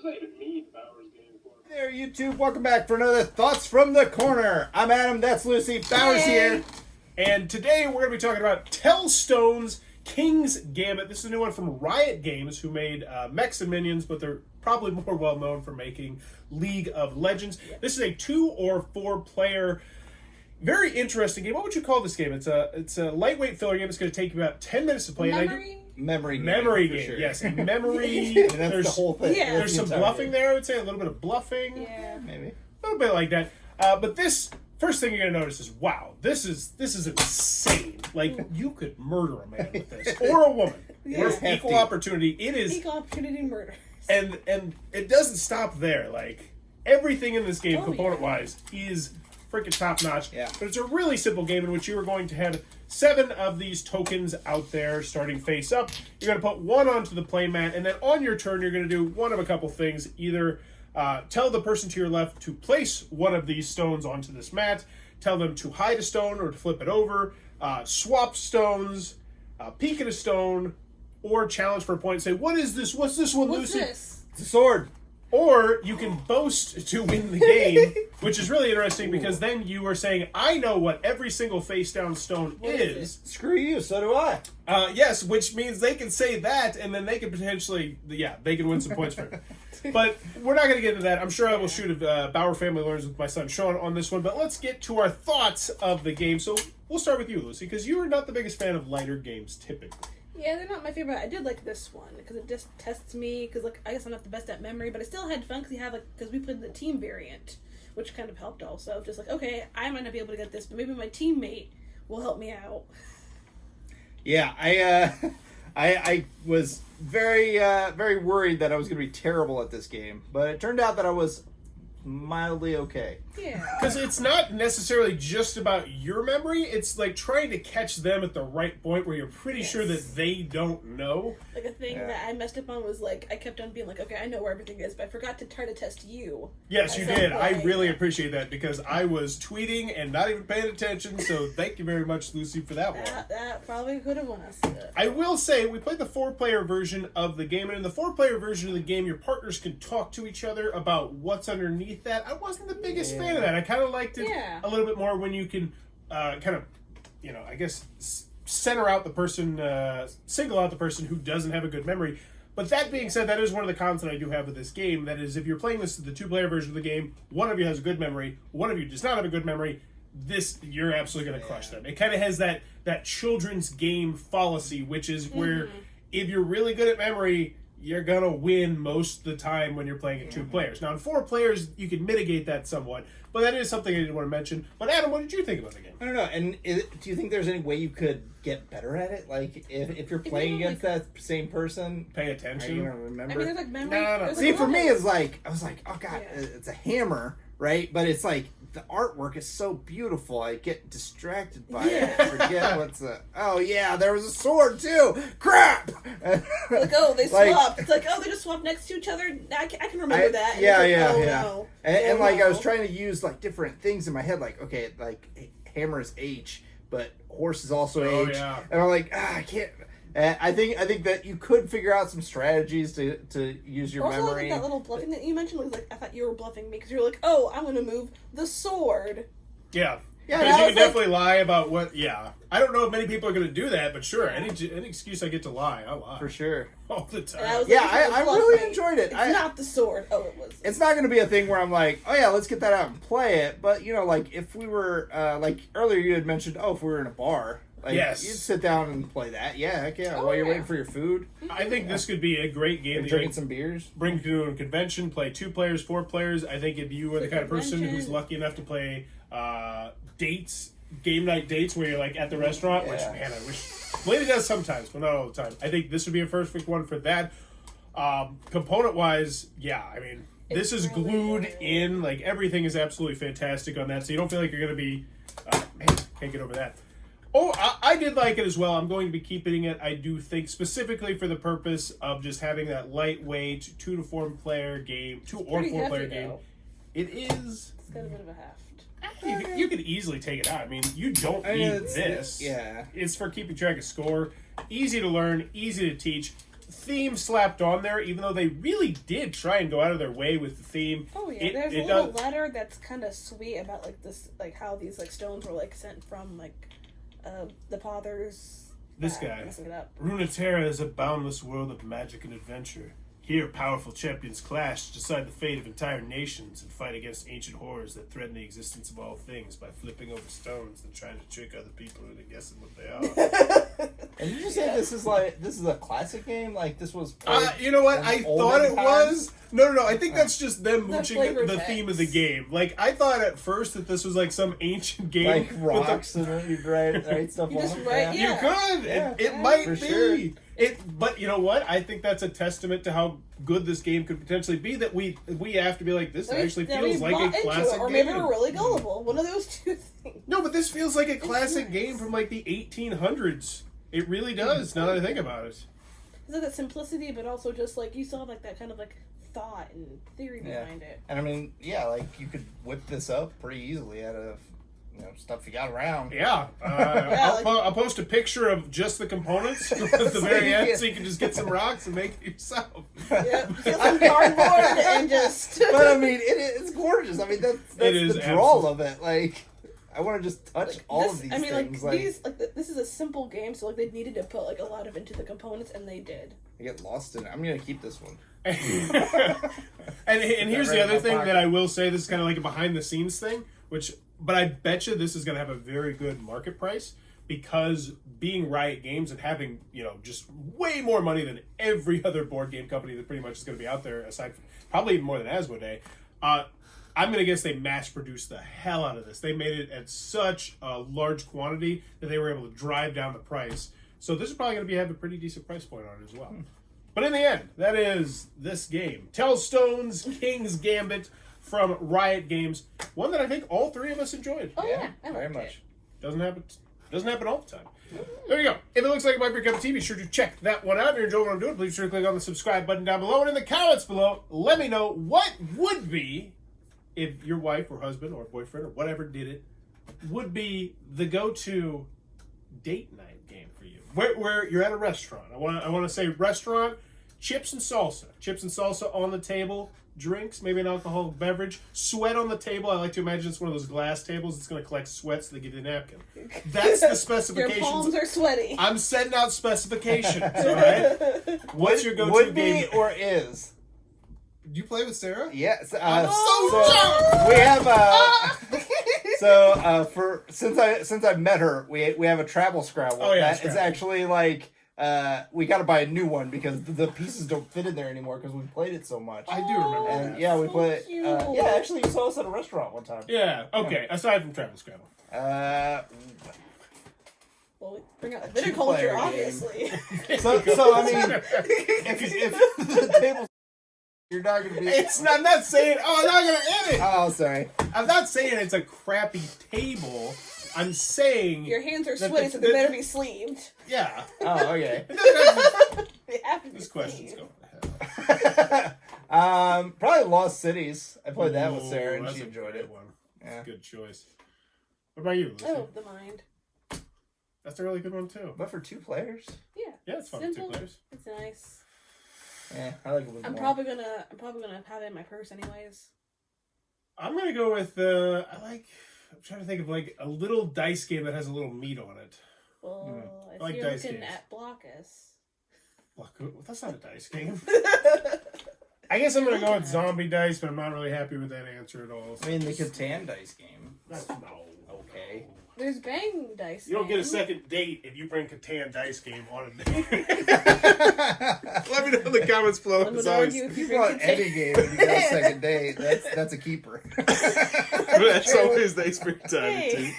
not even need Bauer's game for? Hey there, YouTube. Welcome back for another Thoughts from the Corner. I'm Adam. That's Lucy. Bauer's here. And today we're going to be talking about Tellstones King's Gambit. This is a new one from Riot Games, who made Mechs and Minions, but they're probably more well known for making League of Legends. This is a 2 or 4 player, very interesting game. What would you call this game? It's a lightweight filler game. It's going to take you about 10 minutes to play. Memory game. Sure. Yes, memory. That's the whole thing. Yeah. There's some bluffing there, I would say. A little bit of bluffing. Yeah. Maybe. A little bit like that. But this, first thing you're going to notice is, wow, this is insane. Like, you could murder a man with this. Or a woman. Yeah. Or equal opportunity. It is. Equal opportunity murder. And it doesn't stop there. Like, everything in this game, component-wise, is freaking top-notch. Yeah. But it's a really simple game in which you are going to have 7 of these tokens out there starting face up. You're going to put 1 onto the play mat, and then on your turn, you're going to do one of a couple things. Either tell the person to your left to place one of these stones onto this mat, tell them to hide a stone or to flip it over, swap stones, peek at a stone, or challenge for a point and say, what is this? What's this one, What's Lucy? this? It's a sword. Or you can boast to win the game, which is really interesting because then you are saying, I know what every single face down stone is. Screw you, so do I. Yes, which means they can say that, and then they can potentially, they can win some points for it. But we're not going to get into that. I'm sure I will shoot a Bauer Family Learns with my son Sean on this one, but let's get to our thoughts of the game. So we'll start with you, Lucy, because you are not the biggest fan of lighter games, typically. Yeah, they're not my favorite. I did like this one because it just tests me. Because I guess I'm not the best at memory, but I still had fun because we played the team variant, which kind of helped also. Just like, okay, I might not be able to get this, but maybe my teammate will help me out. Yeah, I was very very worried that I was going to be terrible at this game, but it turned out that I was mildly okay. Yeah. Because it's not necessarily just about your memory. It's like trying to catch them at the right point where you're pretty sure that they don't know. Like a thing that I messed up on was like, I kept on being like, okay, I know where everything is, but I forgot to try to test you. Yes, you did. I really appreciate that because I was tweeting and not even paying attention, so thank you very much, Lucy, for that one. That probably could have won us. I will say, we played the 4-player version of the game, and in the 4-player version of the game, your partners can talk to each other about what's underneath that. I wasn't the biggest fan of that. I kind of liked it a little bit more when you can kind of, I guess, center out the person, single out the person who doesn't have a good memory. But that being said, that is one of the cons that I do have with this game. That is, if you're playing this the 2-player version of the game, one of you has a good memory, one of you does not have a good memory, you're absolutely going to crush them. It kind of has that children's game fallacy, which is where if you're really good at memory, you're going to win most of the time when you're playing at 2 players. Now, in 4 players, you can mitigate that somewhat, but that is something I didn't want to mention. But Adam, what did you think about the game? I don't know, and do you think there's any way you could get better at it? Like, if you're playing against that same person, Pay attention. are you going to remember? I mean, there's like memory. No. There's See, like for me, levels. I was like, oh god, it's a hammer, right? But it's like, the artwork is so beautiful, I get distracted by it. I forget what's oh yeah, there was a sword too! Crap! Like, oh, they swapped. It's like, oh, they just swapped next to each other. I can remember that. Yeah, it's like, yeah. No. And like, I was trying to use like different things in my head, like, okay, like hammer is H, but horse is also H. Yeah. And I'm like, I can't. I think that you could figure out some strategies to use your also, memory. Like that little bluffing that you mentioned was like, I thought you were bluffing me because you were like, oh, I'm going to move the sword. Yeah. Yeah, Because you was can definitely lie about what, I don't know if many people are going to do that, but sure, any excuse I get to lie, I'll lie. For sure. All the time. And I was Yeah, like, I bluffing. really enjoyed it. It's not the sword. Oh, it was. It's not going to be a thing where I'm like, oh yeah, let's get that out and play it. But, like, if we were, like, earlier you had mentioned, if we were in a bar, like, Yes. you'd sit down and play that. Yeah, heck yeah, while you're waiting for your food. I think this could be a great game And to drinking some beers. bring to a convention, play 2 players, 4 players. I think if you are the kind of person who's lucky enough to play game night dates where you're like at the restaurant, which, man, I wish Lady does sometimes, but not all the time. I think this would be a perfect one for that. Component wise, I mean, this is glued in. Like, everything is absolutely fantastic on that, so you don't feel like you're going to be, man, can't get over that. Oh, I did like it as well. I'm going to be keeping it, I do think, specifically for the purpose of just having that lightweight 2 to 4 player game, 2 or 4 player game. It is. It's got a bit of a heft. You could easily take it out. I mean, you don't need this. Yeah. It's for keeping track of score. Easy to learn, easy to teach. theme slapped on there, even though they really did try and go out of their way with the theme. Oh yeah, there's a little letter that's kind of sweet about like this, like how these like stones were like sent from like the fathers. This guy, Runeterra is a boundless world of magic and adventure. Here, powerful champions clash, decide the fate of entire nations, and fight against ancient horrors that threaten the existence of all things by flipping over stones and trying to trick other people into guessing what they are. And did you say this is a classic game? Like this was? You know what? I thought it was. No. I think that's just them mooching the theme of the game. Like I thought at first that this was like some ancient game, like rocks, and you'd write stuff on them. Yeah. You could. Yeah. It might be. Sure. But you know what? I think that's a testament to how good this game could potentially be. That we have to be like, this actually feels like a classic game. Or maybe we're really gullible. One of those two things. No, but this feels like a classic game from like the 1800s. It really does. Now that I think about it, it's like that simplicity, but also just like you still have like that kind of like thought and theory behind it. And I mean, like you could whip this up pretty easily out of stuff you got around. Yeah. I'll post a picture of just the components at the very end, so you can just get some rocks and make it yourself. Yep. Get some cardboard and just. But I mean, it's gorgeous. I mean, that's the draw of it. Like, I want to just touch all of these things. This is a simple game, so like they needed to put like a lot of into the components, and they did. I get lost in it. I'm gonna keep this one. and here's the other thing that I will say. This is kind of like a behind the scenes thing, but I bet you this is going to have a very good market price because being Riot Games and having, just way more money than every other board game company that pretty much is going to be out there, aside from probably even more than Asmodee, I'm going to guess they mass produced the hell out of this. They made it at such a large quantity that they were able to drive down the price. So this is probably going to have a pretty decent price point on it as well. But in the end, that is this game. Tellstones, King's Gambit, from Riot Games, one that I think all three of us enjoyed. Oh yeah, very much. Doesn't happen all the time. There you go. If it looks like it might be a cup of tea, be sure to check that one out. If you're enjoying what I'm doing, please be sure to click on the subscribe button down below. And in the comments below, let me know what would be, if your wife or husband or boyfriend or whatever did it, would be the go-to date night game for you. Where you're at a restaurant. I want to say restaurant, chips and salsa on the table. Drinks, maybe an alcoholic beverage, sweat on the table. I like to imagine it's one of those glass tables that's going to collect sweat so they give you a napkin. That's the specifications. Your palms are sweaty. I'm setting out specifications, all right? What's your go-to would game? Be or is? Do you play with Sarah? Yes. I'm so we have since I've met her, we have a travel Scrabble. Oh yeah, it's actually like. We got to buy a new one because the pieces don't fit in there anymore because we played it so much. I do remember that. And yeah, we play. Actually, you saw us at a restaurant one time. Yeah. Okay. Yeah. Aside from Travel Scrabble. Well, bring out viticulture, obviously. so I mean, if the table, you're not gonna be. I'm not saying. Oh, I'm not gonna end it. Oh, sorry. I'm not saying it's a crappy table. I'm saying your hands are sweaty, so they better be sleeved. Yeah. Oh, okay. They have to be this question's sleeved. going to hell. Probably Lost Cities. I played that with Sarah, and she enjoyed it. One. Yeah. That's a good choice. What about you, Lucy? Oh, The Mind. That's a really good one too. But for 2 players? Yeah. Yeah, it's fun for 2 players. It's nice. Yeah, I like it with I'm more. probably gonna have it in my purse anyways. I'm gonna go with I'm trying to think of like a little dice game that has a little meat on it. Well, if like you're dice looking games. at Blockus. That's not a dice game. I guess I'm gonna go with zombie dice, but I'm not really happy with that answer at all. I mean, the Catan dice game. Okay. There's Bang dice. You don't get a second date if you bring Catan dice game on a date. Let me know in the comments below. I'm gonna argue if you bring want any game and you got a second date. That's a keeper. That's always the springtime. Hey.